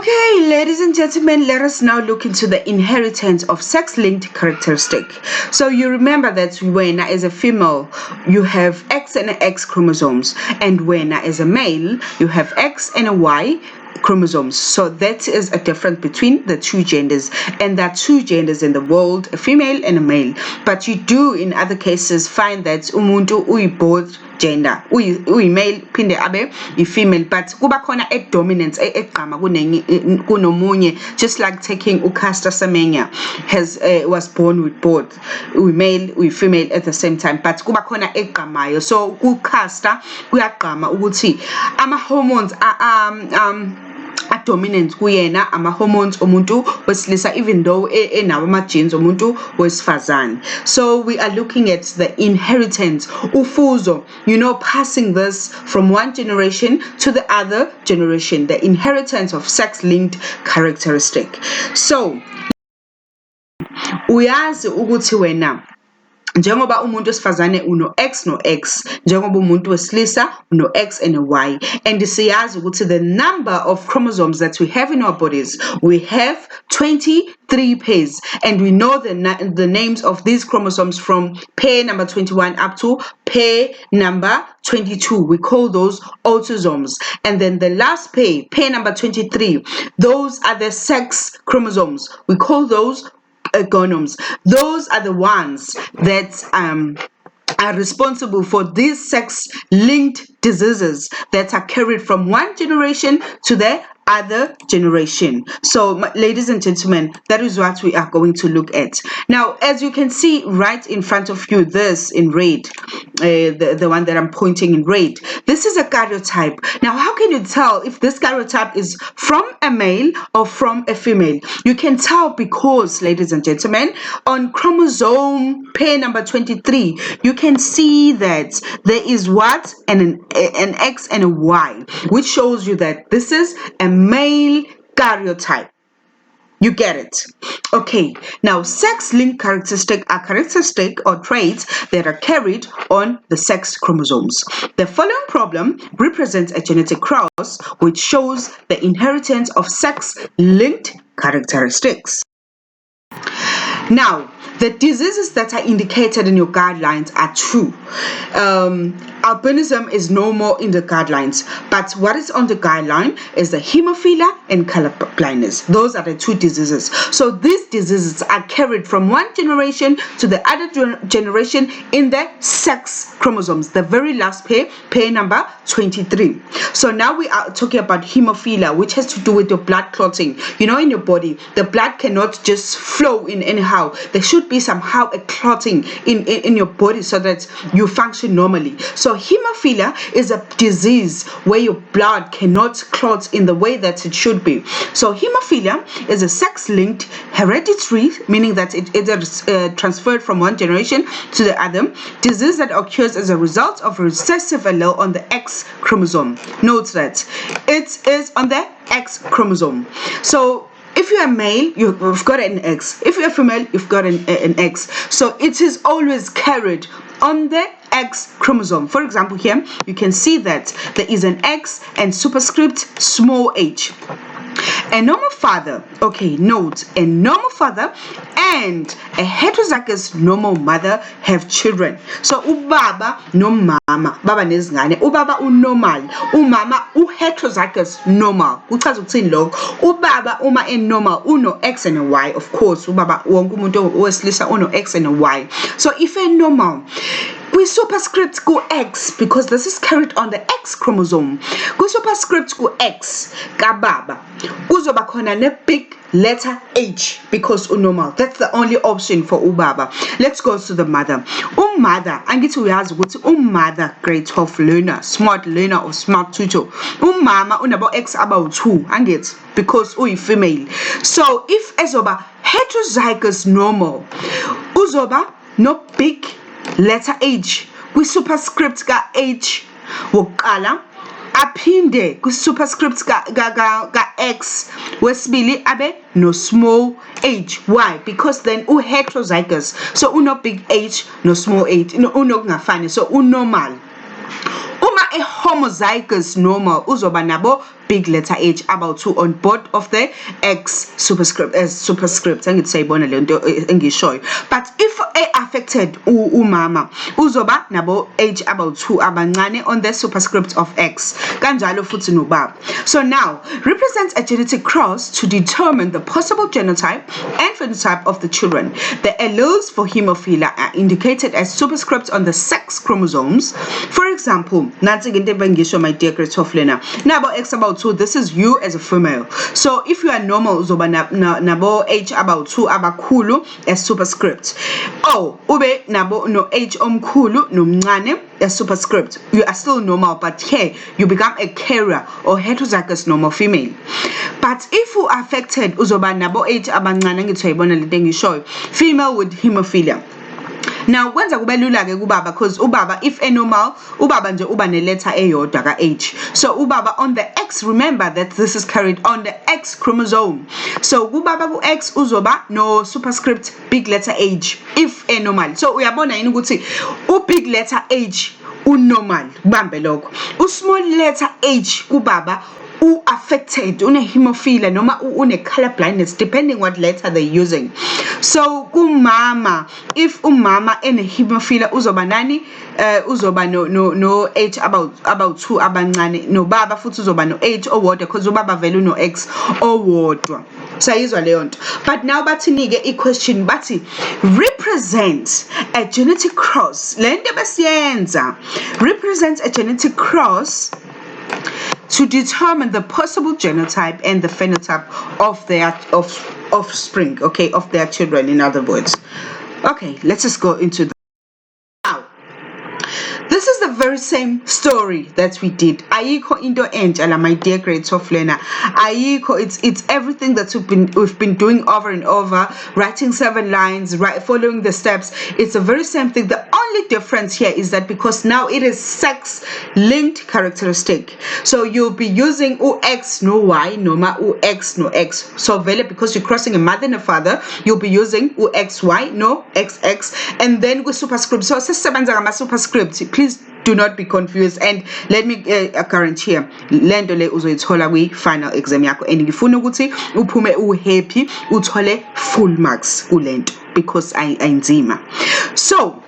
Okay, ladies and gentlemen, let us now look into the inheritance of sex-linked characteristic. So you remember that when as a female, you have X and X chromosomes, and when as a male, you have X and a Y chromosomes. So that is a difference between the two genders, and there are two genders in the world, a female and a male. But you do in other cases find that umuntu both gender uyi-male phinde abe i-female, but kuba khona a-dominance egqama kunomunye, just like taking uCaster Semenya was born with both uyi-male uyi-female at the same time, but kuba khona egqamayo. So kuCaster kuyagqama ukuthi ama-hormones are dominant kuyena ama-hormones omuntu wesilisa, even though enawo ama-genes omuntu wesifazane. So we are looking at the inheritance, ufuzo, passing this from one generation to the other generation, the inheritance of sex-linked characteristic. So uyazi ukuthi wena njengoba umuntu wesifazane uno X no X, njengoba umuntu wesilisa uno X and a Y, and siyazi ukuthi the number of chromosomes that we have in our bodies, we have 23 pairs, and we know the names of these chromosomes from pair number 21 up to pair number 22. We call those autosomes. And then the last pair number 23, those are the sex chromosomes. We call those gonomes. Those are the ones that are responsible for these sex-linked diseases that are carried from one generation to the other generation. So ladies and gentlemen, that is what we are going to look at. Now, as you can see right in front of you, this in red, the one that I'm pointing in red, this is a karyotype. Now, how can you tell if this karyotype is from a male or from a female? You can tell because, ladies and gentlemen, on chromosome pair number 23, you can see that there is what? An X and a Y, which shows you that this is a male karyotype. You get it? Okay, now sex-linked characteristic are characteristic or traits that are carried on the sex chromosomes. The following problem represents a genetic cross which shows the inheritance of sex-linked characteristics. Now, the diseases that are indicated in your guidelines are true. Albinism is no more in the guidelines, but what is on the guideline is the hemophilia and color blindness. Those are the two diseases. So these diseases are carried from one generation to the other generation in the sex chromosomes, the very last pair number 23. So now we are talking about hemophilia, which has to do with your blood clotting. In your body, the blood cannot just flow in anyhow. There should be somehow a clotting in your body so that you function normally. So hemophilia is a disease where your blood cannot clot in the way that it should be. So hemophilia is a sex-linked hereditary, meaning that it is transferred from one generation to the other, disease that occurs as a result of a recessive allele on the X chromosome. Note that it is on the X chromosome. So if you're a male, you've got an X. If you're a female, you've got an X. So it is always carried on the X chromosome. For example, here you can see that there is an X and superscript small h. A normal father, note, a normal father and a heterozygous normal mother have children. So ubaba no mama, baba nezingane, ubaba unormal, umama heterozygous normal. Kuchaza ukuthini lokho? Ubaba uma normal uno X and a Y, of course, ubaba wonke umuntu wesilisa uno X and a Y. So if a normal, we superscript ku X because this is carried on the X chromosome. Ku superscript ku X kababa kuzoba khona ne big letter H because unormal. That's the only option for ubaba. Let's go to the mother. Mother, angithi uyazi ukuthi mother grade 12 learner, smart learner or smart tutor. Mama unabo X about 2 angithi because uyi female. So if ezoba heterozygous normal, uzoba no big letter H kwi superscript ka H wokuqala aphinde kwi superscript ka X wesibili abe no small h. Why? Because then heterozygous, so uno big H no small h, uno kungafani, so unormal. Uma homozygous normal uzoba nabo big letter H about 2 on both of the X superscript as superscript. But if A affected umama uzoba nabo H about 2 abancane on the superscript of X. Kanjalo futhi nobaba. So now represents a genetic cross to determine the possible genotype and phenotype of the children. The alleles for hemophilia are indicated as superscripts on the sex chromosomes. For example, my dear Karyotype, nabo X about 2, this is you as a female. So if you are normal, uzoba nabo H about 2 abakhulu as superscript. Oh, ube nabo no H omkhulu no mncane as superscript. You are still normal, but here you become a carrier or heterozygous normal female. But if you are affected, uzoba nabo H abancane ngithoyibona le ngishoyo, female with hemophilia. Now kwenza kube lula ke kubaba because ubaba if a normal ubaba nje uba ne letter eyodwa ka H. So ubaba on the X, remember that this is carried on the X chromosome. So kubaba ku X uzoba no superscript big letter H if a normal. So uyabona yini ukuthi u big letter H unormal bambe lokho. U small letter H kubaba affected une hemophilia noma une color blindness depending what letter they're using. So umama, if umama ene hemophilia uzoba nani uzoba no H about 2 abancane, no baba futhi uzoba no H owodwa because ubaba vele no X owodwa. Sayizwa leyo nto. But now bathinike i-question bathi represents a genetic cross. Le nto besiyenza represents a genetic cross to determine the possible genotype and the phenotype of their offspring, okay, of their children, in other words. Okay, let's just go into the now. This is the very same story that we did. Ayikho into enjala, my dear Karyotype learner. Ayikho, it's everything that we've been doing over and over, writing 7 lines, following the steps. It's the very same thing. The only difference here is that because now it is sex linked characteristic. So you'll be using UX no Y, noma UX no X. So vele because you're crossing a mother and a father, you'll be using UXY no XX, and then with superscript. So sesebenza ngama superscript. Please do not be confused, and let me guarantee lento le uzoyithola kwi final exam yakho, and ngifuna ukuthi uphume happy uthole full marks kulento because ayinzima. So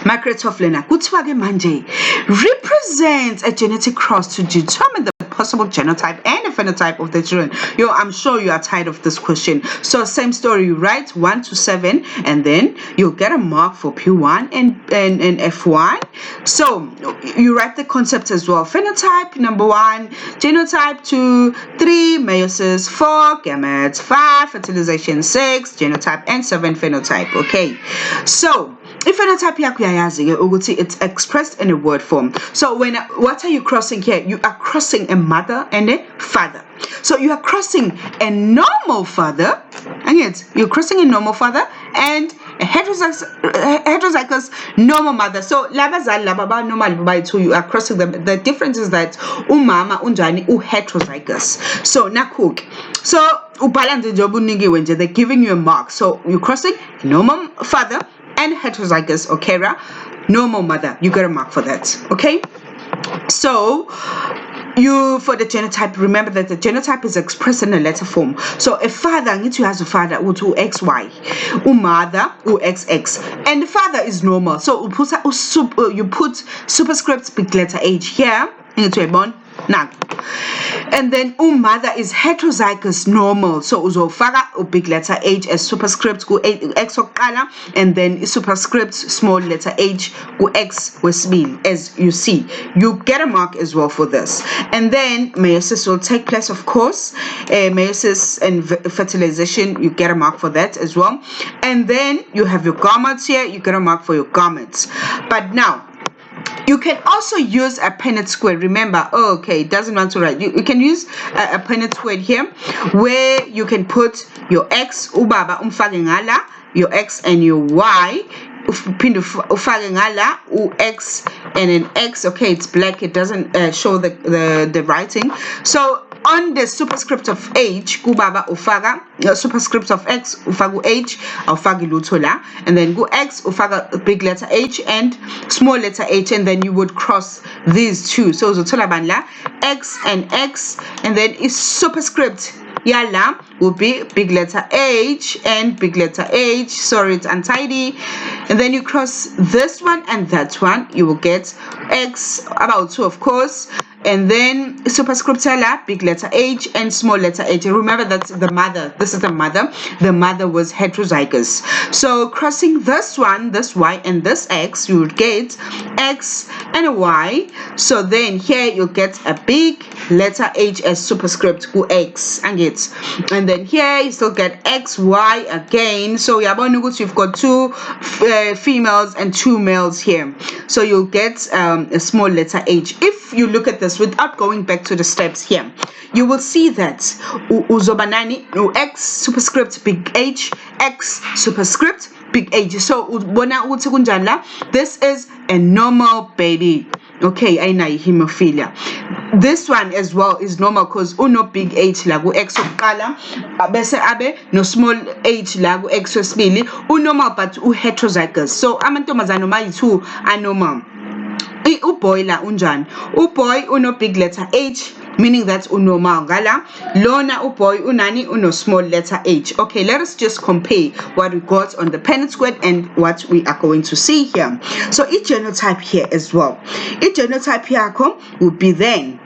my Karyotype learner, kuthiwa ke manje represents a genetic cross to determine the possible genotype and the phenotype of the children. I'm sure you are tired of this question. So same story, you write 1 to 7 and then you'll get a mark for P1 and F1. So you write the concept as well. Phenotype number 1, genotype 2, 3 meiosis, 4 gametes, 5 fertilization, 6 genotype, and 7 phenotype. Okay, so if phenotype yakho uyayazi ke ukuthi it's expressed in a word form. So what are you crossing here? You are crossing a mother and a father. So you are crossing a normal father, and yet you're crossing a normal father and a heterozygous normal mother. So labazali laba normal babayithu, you are crossing them. The difference is that umama unjani heterozygous. So nakuk. So ubhala nje njengoba unikiwe nje, they're giving you a mark. So you're crossing a normal father and heterozygous or carrier normal mother. You get a mark for that. Okay, so you for the genotype, remember that the genotype is expressed in a letter form. So a father ngithi has a father uthi XY, mother XX, and the father is normal. So you put superscript big letter H here into a bond. And then mother is heterozygous normal. So uzofaka big letter H as superscript ku X oqala, and then superscript small letter H ku X wesibili. As you see, you get a mark as well for this. And then meiosis will take place, of course. Meiosis and fertilization, you get a mark for that as well. And then you have your gametes here, you get a mark for your gametes. But now you can also use a Punnett square. Remember, okay, it doesn't want to write. You can use a Punnett square here, where you can put your X, ubaba umfake ngala, your X and your Y, uphinde ufake ngala X and an X. Okay, it's black, it doesn't show the writing. So on the superscript of H, kubaba ufaka superscript of X ufaka H awufaki lutho la, and then go X ufaka big letter H and small letter H, and then you would cross these two. So uzothola bani la X, and then is superscript yala will be big letter H and big letter H. Sorry, it's untidy. And then you cross this one and that one, you will get X, about 2 of course, and then superscript yala big letter H and small letter H. Remember that's the mother. This is the mother. The mother was heterozygous. So crossing this one, this Y and this X, you would get X and a Y. So then here you'll get a big letter H as superscript go X and then here you still get X Y again. So you've got 2 females and 2 males here. So you'll get a small letter H. If you look at this without going back to the steps here, you will see that uzobanani X superscript big H, X superscript big H. So this is a normal baby. Okay, ayinayo hemophilia. This one as well is normal because uno big H la ku X oqala bese abe no small H la ku X wesibili unormal but heterozygous. So amantombazane mayi2 anormal. Uboy la unjani? Uboy uno big letter H, meaning that's unormal ngala. Lona uboy unani uno small letter H. Okay, let us just compare what we got on the Punnett squared and what we are going to see here. So each genotype here as well. Each genotype here would be then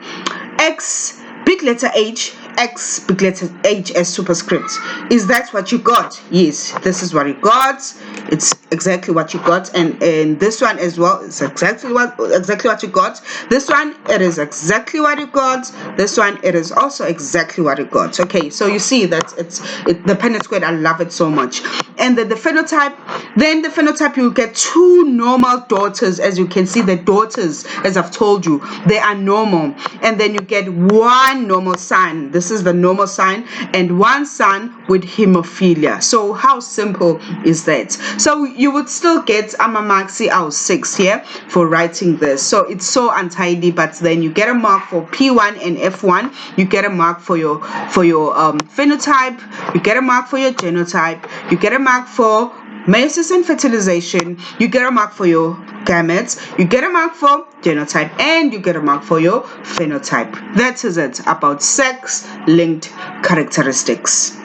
X big letter H, X big letter H as superscript. Is that what you got? Yes, this is what you got. It's exactly what you got, and this one as well is exactly what you got. This one, it is exactly what you got. This one, it is also exactly what you got. Okay, so you see that the Punnett squared. I love it so much. And then the phenotype, you get 2 normal daughters. As you can see, the daughters, as I've told you, they are normal, and then you get 1 normal son. This is the normal son, and 1 son with hemophilia. So how simple is that? So you would still get maxi out 6 here for writing this. So it's so untidy, but then you get a mark for P1 and F1. You get a mark for your phenotype. You get a mark for your genotype. You get a mark for meiosis and fertilization. You get a mark for your gametes. You get a mark for genotype, and you get a mark for your phenotype. That is it about sex-linked characteristics.